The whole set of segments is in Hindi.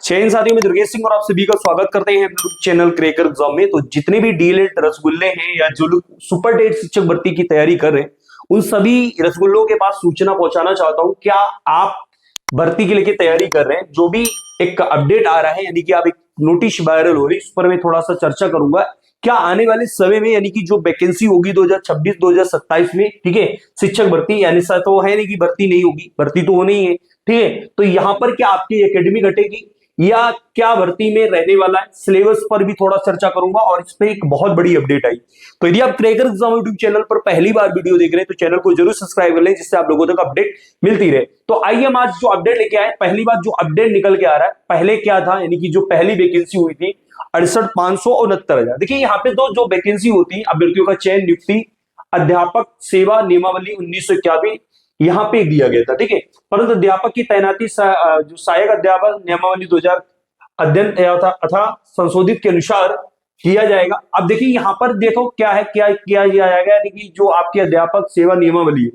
चैन साथियों में दुर्गेश सिंह और आप सभी का स्वागत करते हैं चैनल क्रैकर एग्जाम में। तो जितने भी डीएलएड रसगुल्ले हैं या जो लोग सुपर डेट शिक्षक भर्ती की तैयारी कर रहे हैं, उन सभी रसगुल्लों के पास सूचना पहुंचाना चाहता हूं। क्या आप भर्ती के लिए तैयारी कर रहे हैं, जो भी एक अपडेट आ रहा है, यानी कि आप एक नोटिस वायरल हो रही है, उस पर मैं थोड़ा सा चर्चा करूंगा। क्या आने वाले समय में यानी कि जो वैकेंसी होगी 2026-2027 में, ठीक है, शिक्षक भर्ती, यानी सा तो है नहीं कि भर्ती नहीं होगी, भर्ती तो होनी ही है, ठीक है। तो यहां पर क्या आपकी एकेडमी घटेगी या क्या भर्ती में रहने वाला है, सिलेबस पर भी थोड़ा चर्चा करूंगा और इस पे एक बहुत बड़ी अपडेट आई। तो यदि आप क्रैकर एग्जाम यूट्यूब चैनल पर पहली बार वीडियो देख रहे हैं तो चैनल को जरूर सब्सक्राइब कर लें, जिससे आप लोगों तक अपडेट मिलती रहे। तो आइए हम आज जो अपडेट लेके आए, पहली बात जो अपडेट निकल के आ रहा है, पहले क्या था, यानी कि जो पहली वैकेंसी हुई थी 68,500 और 69,000। देखिए यहाँ पे जो वैकेंसी होती है अभ्यर्थियों का चयन नियुक्ति अध्यापक सेवा नियमावली 1991 यहां पे दिया गया था, ठीक है। परंतु अध्यापक की तैनाती जो सहायक अध्यापक नियमावली 2000 अध्ययन अथा संशोधित के अनुसार किया जाएगा। अब देखिए यहाँ पर देखो क्या है, क्या किया जाएगा, यानी कि जो आपकी अध्यापक सेवा नियमावली है,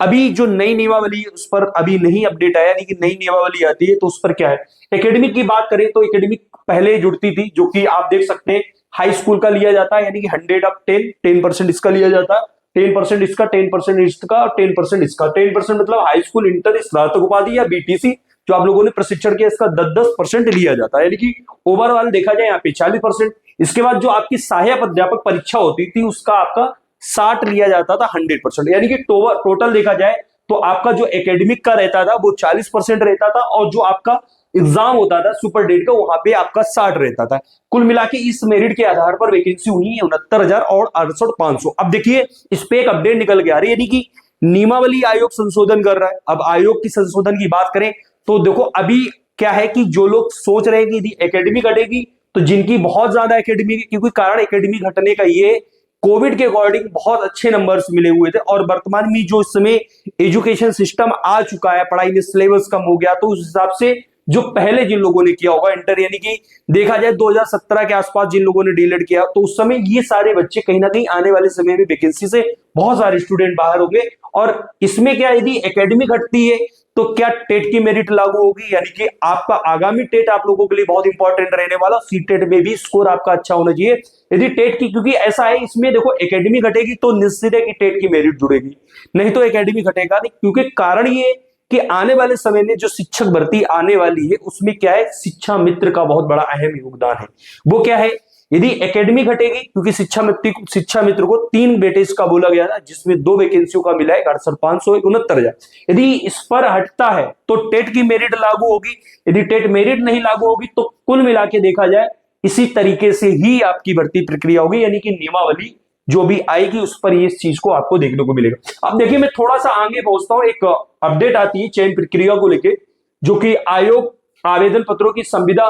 अभी जो नई नियमावली है उस पर अभी नहीं अपडेट आया, यानी कि नई नियमावली आती है तो उस पर क्या है। एकेडमिक की बात करें तो एकेडमिक पहले जुड़ती थी, जो कि आप देख सकते हैं हाई स्कूल का लिया जाता है, यानी कि 100/10 इसका लिया जाता है, 10% इसका, 10% इसका और 10% इसका। 10% मतलब हाई स्कूल, इंटर, स्नातक उपाधि या बीटीसी जो आप लोगों ने प्रशिक्षण किया, इसका 10% लिया जाता है, यानी कि ओवरऑल देखा जाए यहाँ पे 40%। इसके बाद जो आपकी सहायक अध्यापक परीक्षा होती थी उसका आपका 60 लिया जाता था, 100%, यानी कि टोटल देखा जाए तो आपका जो एकेडमिक का रहता था वो 40% रहता था और जो आपका एग्जाम होता था सुपर डेट का वहां पे आपका 60 रहता था। कुल मिला के इस मेरिट के आधार पर वैकेंसी हुई है 69,000 और 68,500। अब देखिए इस पे एक अपडेट निकल के आ रही है, यानी कि नियमावली आयोग संशोधन कर रहा है। अब आयोग की संशोधन की बात करें तो देखो अभी क्या है कि जो लोग सोच रहे हैं कि यदि एकेडमी घटेगी तो जिनकी बहुत ज्यादा एकेडमी, क्योंकि कारण एकेडमी घटने का ये कोविड के अकॉर्डिंग बहुत अच्छे नंबर्स मिले हुए थे और वर्तमान में जो इस समय एजुकेशन सिस्टम आ चुका है, पढ़ाई में सिलेबस कम हो गया, तो उस हिसाब से जो पहले जिन लोगों ने किया होगा इंटर, यानी कि देखा जाए 2017 के आसपास जिन लोगों ने डीएलएड किया, तो उस समय ये सारे बच्चे कहीं ना कहीं आने वाले समय में वैकेंसी से बहुत सारे स्टूडेंट बाहर होंगे। और इसमें क्या, यदि एकेडमी घटती है तो क्या टेट की मेरिट लागू होगी, यानी कि आपका आगामी टेट आप लोगों के लिए बहुत इंपॉर्टेंट रहने वाला, सी टेट में भी स्कोर आपका अच्छा होना चाहिए यदि टेट की, क्योंकि ऐसा है इसमें देखो एकेडमी घटेगी तो निश्चित है कि टेट की मेरिट जुड़ेगी, नहीं तो एकेडमी घटेगा नहीं। क्योंकि कारण ये कि आने वाले समय में जो शिक्षक भर्ती आने वाली है उसमें क्या है, शिक्षा मित्र का बहुत बड़ा अहम योगदान है। वो क्या है, यदि एकेडमी घटेगी, क्योंकि शिक्षा मित्र को 3 वेटेज का बोला गया था, जिसमें 2 वैकेंसियों का मिला है 68,500 69,000। यदि इस पर हटता है तो टेट की मेरिट लागू होगी, यदि टेट मेरिट नहीं लागू होगी तो कुल मिला के देखा जाए इसी तरीके से ही आपकी भर्ती प्रक्रिया होगी, यानी कि नियमावली जो भी आएगी उस पर इस चीज को आपको देखने को मिलेगा। अब देखिए मैं थोड़ा सा आगे पहुंचता हूं, एक अपडेट आती है चयन प्रक्रिया को लेके, जो कि आयोग आवेदन पत्रों की संविदा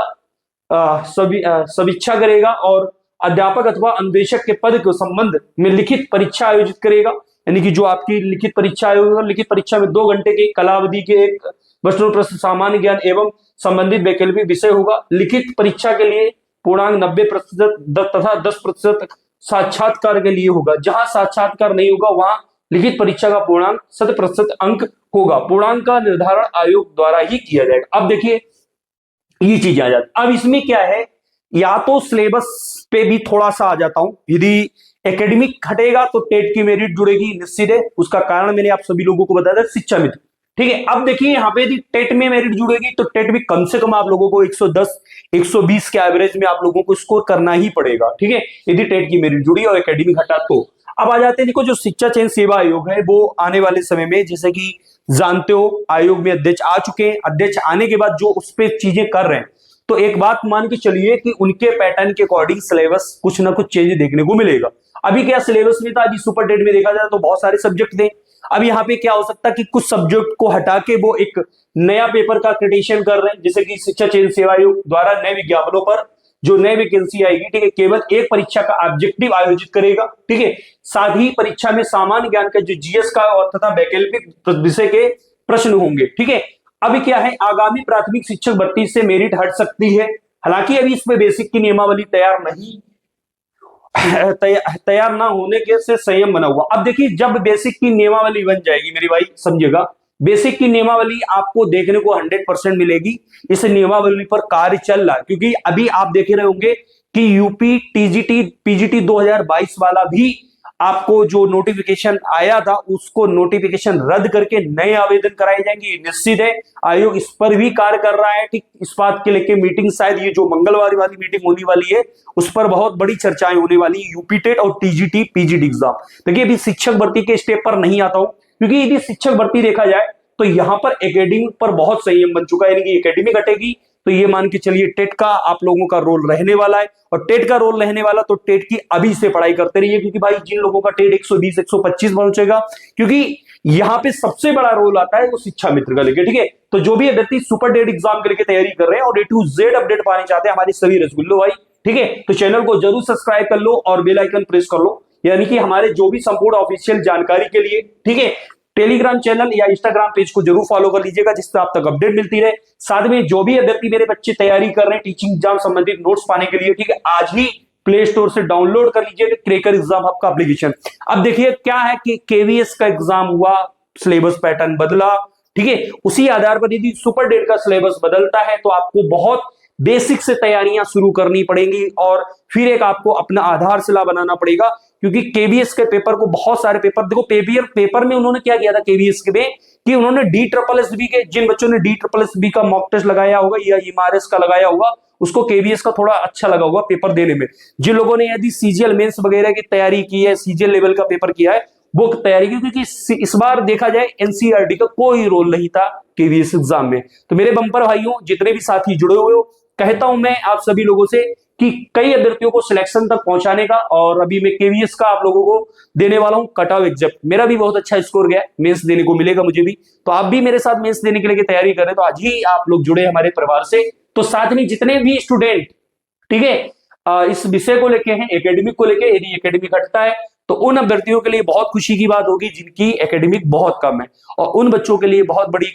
समीक्षा करेगा और अध्यापक अथवा अनुदेशक के पद के संबंध में लिखित परीक्षा आयोजित करेगा, यानी कि जो आपकी लिखित परीक्षा आयोजित, लिखित परीक्षा में 2 घंटे की कलावधि के एक प्रश्न सामान्य ज्ञान एवं संबंधित वैकल्पिक विषय होगा। लिखित परीक्षा के लिए पूर्णांक 90% तथा 10% साक्षात्कार के लिए होगा। जहां साक्षात्कार नहीं होगा वहां लिखित परीक्षा का पूर्णांक 100% अंक होगा। पूर्णांक का निर्धारण आयोग द्वारा ही किया जाएगा। अब देखिए ये चीज आ जाती, अब इसमें क्या है, या तो सिलेबस पे भी थोड़ा सा आ जाता हूं, यदि एकेडमिक घटेगा तो टेट की मेरिट जुड़ेगी, निश्चित है, उसका कारण मैंने आप सभी लोगों को बताया था, शिक्षा मित्र, ठीक है। अब देखिए यहाँ पे यदि टेट में मेरिट जुड़ेगी तो टेट भी कम से कम आप लोगों को 110 120 के एवरेज में आप लोगों को स्कोर करना ही पड़ेगा, ठीक है, यदि टेट की मेरिट जुड़ी और एकेडमी घटा तो। अब आ जाते हैं, देखो जो शिक्षा चयन सेवा आयोग है वो आने वाले समय में, जैसे कि जानते हो आयोग में अध्यक्ष आ चुके हैं, अध्यक्ष आने के बाद जो उस पर चीजें कर रहे हैं, तो एक बात मान के चलिए कि उनके पैटर्न के अकॉर्डिंग सिलेबस कुछ ना कुछ चेंज देखने को मिलेगा। अभी क्या सिलेबस में था, अभी सुपर डेट में देखा जाए तो बहुत सारे सब्जेक्ट थे। अब यहाँ पे क्या हो सकता है कि कुछ सब्जेक्ट को हटा के वो एक नया पेपर का क्रिएशन कर रहे हैं, जैसे कि शिक्षा चयन सेवा आयोग द्वारा नए विज्ञापनों पर जो नई वैकेंसी आएगी, ठीक है, केवल एक परीक्षा का ऑब्जेक्टिव आयोजित करेगा, ठीक है। साथ ही परीक्षा में सामान्य ज्ञान का जो जीएस का और तथा वैकल्पिक विषय के प्रश्न होंगे, ठीक है। अभी क्या है, आगामी प्राथमिक शिक्षक भर्ती से मेरिट हट सकती है, हालांकि अभी इसमें बेसिक की नियमावली तैयार ना होने के से संयम बना हुआ। अब देखिए जब बेसिक की नियमावली बन जाएगी मेरे भाई समझिएगा, बेसिक की नियमावली आपको देखने को 100% मिलेगी। इस नियमावली पर कार्य चल रहा है, क्योंकि अभी आप देख रहे होंगे कि यूपी टीजीटी पीजीटी 2022 वाला भी आपको जो नोटिफिकेशन आया था उसको नोटिफिकेशन रद्द करके नए आवेदन कराए जाएंगे। ये निश्चित है, आयोग इस पर भी कार्य कर रहा है। ठीक इस बात के लेके मीटिंग, शायद ये जो मंगलवार वाली मीटिंग होने वाली है उस पर बहुत बड़ी चर्चाएं होने वाली है, यूपी टेट और टीजीटी पीजीटी एग्जाम। देखिए अभी शिक्षक भर्ती के स्टेप पर नहीं आता हूं, क्योंकि यदि शिक्षक भर्ती देखा जाए तो यहां पर एकेडमिक पर बहुत संयम बन चुका है, यानी कि एकेडमिक घटेगी तो ये मान के चलिए टेट का आप लोगों का रोल रहने वाला है। और टेट का रोल रहने वाला तो टेट की अभी से पढ़ाई करते रहिए, क्योंकि भाई जिन लोगों का टेट 120 125 पहुंचेगा, क्योंकि यहां पे सबसे बड़ा रोल आता है वो शिक्षा मित्र का लेके। ठीक है, तो जो भी अभ्यर्थी सुपर टेट एग्जाम के लेके तैयारी कर रहे हैं और A to Z अपडेट पाने चाहते हैं हमारे सभी रसगुल्लो भाई, ठीक है, तो चैनल को जरूर सब्सक्राइब कर लो और बेल आइकन प्रेस कर लो, यानी कि हमारे जो भी संपूर्ण ऑफिशियल जानकारी के लिए, ठीक है, टेलीग्राम चैनल या इंस्टाग्राम पेज को जरूर फॉलो कर लीजिएगा, जिससे आप तक अपडेट मिलती रहे। साथ में जो भी अभ्यर्थी मेरे बच्चे तैयारी कर रहे हैं टीचिंग एग्जाम संबंधित नोट्स पाने के लिए, ठीक है, आज ही प्ले स्टोर से डाउनलोड कर लीजिएगा क्रेकर एग्जाम हब का एप्लीकेशन। अब देखिए क्या है कि केवीएस का एग्जाम हुआ, सिलेबस पैटर्न बदला, ठीक है, उसी आधार पर यदि सुपर डेट का सिलेबस बदलता है तो आपको बहुत बेसिक से तैयारियां शुरू करनी पड़ेंगी और फिर एक आपको अपना आधारशिला बनाना पड़ेगा, क्योंकि केबीएस के पेपर को बहुत सारे पेपर देखो, पेपर में उन्होंने क्या किया था केबीएस के में कि उन्होंने DSSB के, जिन बच्चों ने DSSB का मॉक टेस्ट लगाया होगा या एमआरएस का लगाया होगा उसको केबीएस का थोड़ा अच्छा लगा होगा पेपर देने में। जिन लोगों ने यदि सीजीएल मेंस वगैरह की तैयारी की है, सीजीएल लेवल का पेपर किया है, वो तैयारी की, क्योंकि इस बार देखा जाए एनसीईआरटी का कोई रोल नहीं था केवीएस एग्जाम में। तो मेरे बंपर भाइयों, जितने भी साथी जुड़े हुए हो, कहता हूं मैं आप सभी लोगों से कि कई अभ्यर्थियों को सिलेक्शन तक पहुंचाने का, और अभी मैं केवीएस का आप लोगों को देने वाला हूं कट ऑफ एग्जाम। मेरा भी बहुत अच्छा स्कोर गया, मेंस देने को मिलेगा मुझे भी, तो आप भी मेरे साथ मेंस देने के लिए तैयारी कर रहे हैं तो आज ही आप लोग जुड़े हमारे परिवार से। तो साथ में जितने भी स्टूडेंट, ठीक है, इस विषय को लेके हैं, एकेडमिक को लेके, यदि एकेडमिक हटता है तो उन अभ्यर्थियों के लिए बहुत खुशी की बात होगी जिनकी एकेडमिक बहुत कम है, और उन बच्चों के लिए बहुत बड़ी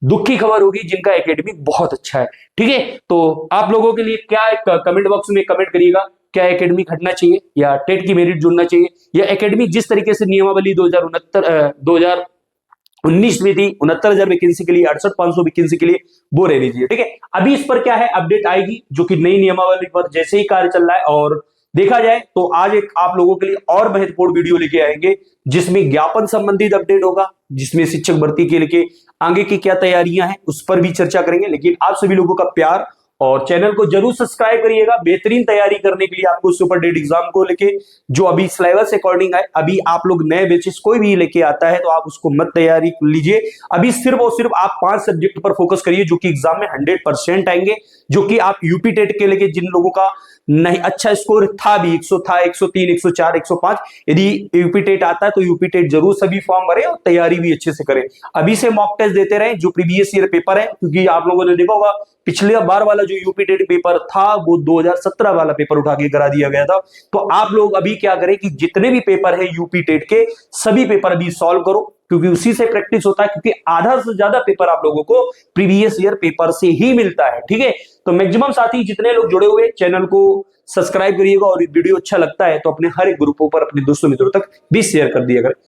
दुख की खबर होगी जिनका एकेडमिक बहुत अच्छा है। ठीक है, तो आप लोगों के लिए क्या है, कमेंट बॉक्स में कमेंट करिएगा, क्या एकेडमिक हटना चाहिए या टेट की मेरिट जुड़ना चाहिए, या एकेडमिक जिस तरीके से नियमावली 2019 में थी 69,000 वैकेंसी के लिए, 68,500 वैकेंसी के लिए, वो रहनी चाहिए। ठीक है, अभी इस पर क्या है अपडेट आएगी, जो कि नई नियमावली पर जैसे ही कार्य चल रहा है, और देखा जाए तो आज एक आप लोगों के लिए और महत्वपूर्ण वीडियो लेके आएंगे जिसमें ज्ञापन संबंधित अपडेट होगा, जिसमें शिक्षक भर्ती के लेके आगे की क्या तैयारियां हैं उस पर भी चर्चा करेंगे। लेकिन आप सभी लोगों का प्यार और चैनल को जरूर सब्सक्राइब करिएगा, बेहतरीन तैयारी करने के लिए आपको सुपर डेट एग्जाम को लेके जो अभी सिलेबस अकॉर्डिंग है, अभी आप लोग नए बैचेस कोई भी लेके आता है तो आप उसको मत तैयारी लीजिए, अभी सिर्फ और सिर्फ आप 5 सब्जेक्ट पर फोकस करिए जो कि एग्जाम में 100% आएंगे, जो कि आप यूपी टेट के लेके जिन लोगों का नहीं अच्छा स्कोर था भी, 100 था, 103, 104, 105, यदि यूपी टेट आता है तो यूपी टेट जरूर सभी फॉर्म भरें और तैयारी भी अच्छे से करें। अभी से मॉक टेस्ट देते रहे जो प्रीवियस ईयर पेपर है, क्योंकि आप लोगों ने देखा होगा पिछले बार वाला जो यूपी टेट पेपर था वो 2017 वाला पेपर उठा के करा दिया गया था। तो आप लोग अभी क्या करें कि जितने भी पेपर है यूपी टेट के सभी पेपर अभी सॉल्व करो, क्योंकि उसी से प्रैक्टिस होता है, क्योंकि आधा से ज्यादा पेपर आप लोगों को प्रीवियस ईयर पेपर से ही मिलता है। ठीक है, तो मैक्सिमम साथी जितने लोग जुड़े हुए चैनल को सब्सक्राइब करिएगा, और वीडियो अच्छा लगता है तो अपने हर एक ग्रुपों पर अपने दोस्तों मित्रों तक भी शेयर कर दिया करें।